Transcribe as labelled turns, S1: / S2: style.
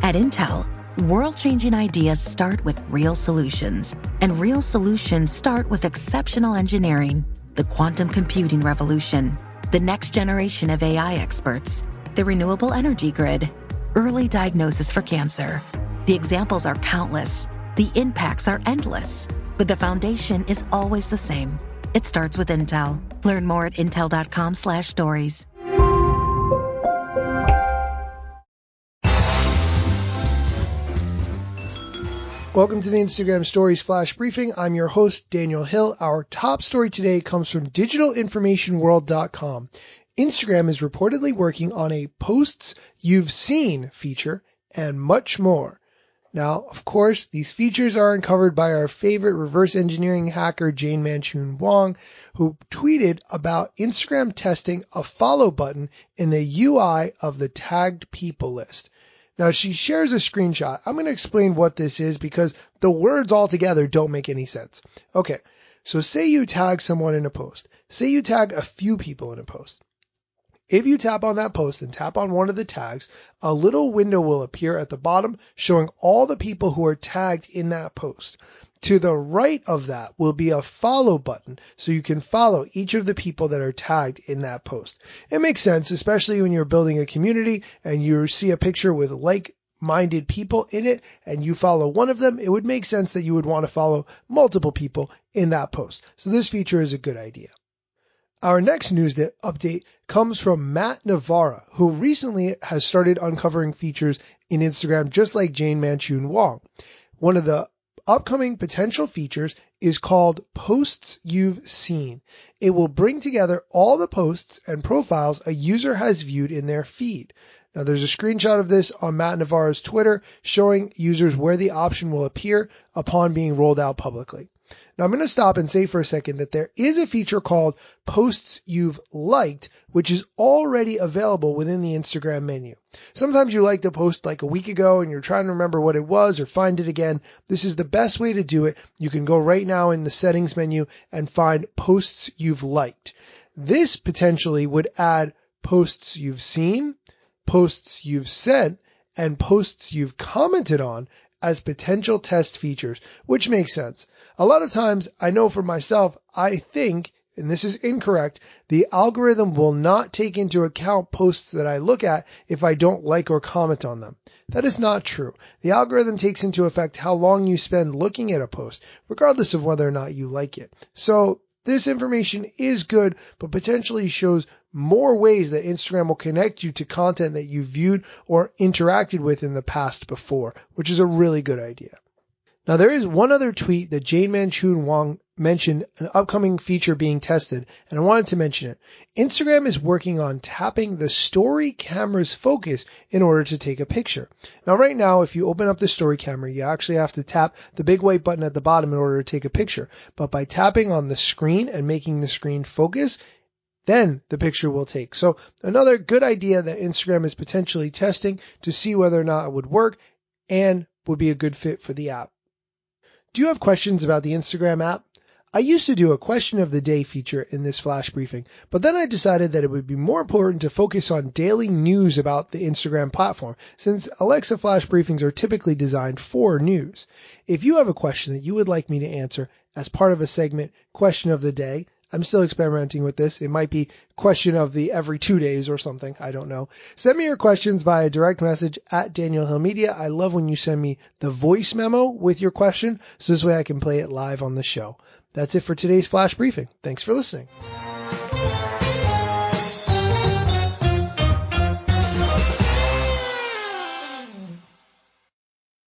S1: At Intel, world-changing ideas start with real solutions, and real solutions start with exceptional engineering. The quantum computing revolution, the next generation of AI experts, the renewable energy grid, early diagnosis for cancer. The examples are countless, the impacts are endless, but the foundation is always the same. It starts with Intel. Learn more at intel.com/stories.
S2: Welcome to the Instagram Stories Flash Briefing. I'm your host, Daniel Hill. Our top story today comes from digitalinformationworld.com. Instagram is reportedly working on a posts you've seen feature and much more. Now, of course, these features are uncovered by our favorite reverse engineering hacker, Jane Manchun Wong, who tweeted about Instagram testing a follow button in the UI of the tagged people list. Now, she shares a screenshot. I'm going to explain what this is because the words all together don't make any sense. Okay, so say you tag someone in a post. Say you tag a few people in a post. If you tap on that post and tap on one of the tags, a little window will appear at the bottom showing all the people who are tagged in that post. To the right of that will be a follow button, so you can follow each of the people that are tagged in that post. It makes sense, especially when you're building a community and you see a picture with like-minded people in it and you follow one of them. It would make sense that you would want to follow multiple people in that post. So this feature is a good idea. Our next news update comes from Matt Navarra, who recently has started uncovering features in Instagram just like Jane Manchun Wong. One of the upcoming potential features is called Posts You've Seen. It will bring together all the posts and profiles a user has viewed in their feed. Now, there's a screenshot of this on Matt Navarro's Twitter showing users where the option will appear upon being rolled out publicly. Now, I'm going to stop and say for a second that there is a feature called Posts You've Liked, which is already available within the Instagram menu. Sometimes you liked a post like a week ago and you're trying to remember what it was or find it again. This is the best way to do it. You can go right now in the settings menu and find Posts You've Liked. This potentially would add posts you've seen, posts you've sent, and posts you've commented on as potential test features, which makes sense. A lot of times, I know for myself, I think, and this is incorrect, the algorithm will not take into account posts that I look at if I don't like or comment on them. That is not true. The algorithm takes into effect how long you spend looking at a post, regardless of whether or not you like it. So this information is good, but potentially shows more ways that Instagram will connect you to content that you viewed or interacted with in the past before, which is a really good idea. Now, there is one other tweet that Jane Manchun Wong mentioned an upcoming feature being tested, and I wanted to mention it. Instagram is working on tapping the story camera's focus in order to take a picture. Now, right now, if you open up the story camera, you actually have to tap the big white button at the bottom in order to take a picture. But by tapping on the screen and making the screen focus, then the picture will take. So another good idea that Instagram is potentially testing to see whether or not it would work and would be a good fit for the app. Do you have questions about the Instagram app? I used to do a question of the day feature in this flash briefing, but then I decided that it would be more important to focus on daily news about the Instagram platform, since Alexa flash briefings are typically designed for news. If you have a question that you would like me to answer as part of a segment, question of the day, I'm still experimenting with this. It might be question of the every 2 days or something. I don't know. Send me your questions via direct message at Daniel Hill Media. I love when you send me the voice memo with your question, so this way I can play it live on the show. That's it for today's flash briefing. Thanks for listening.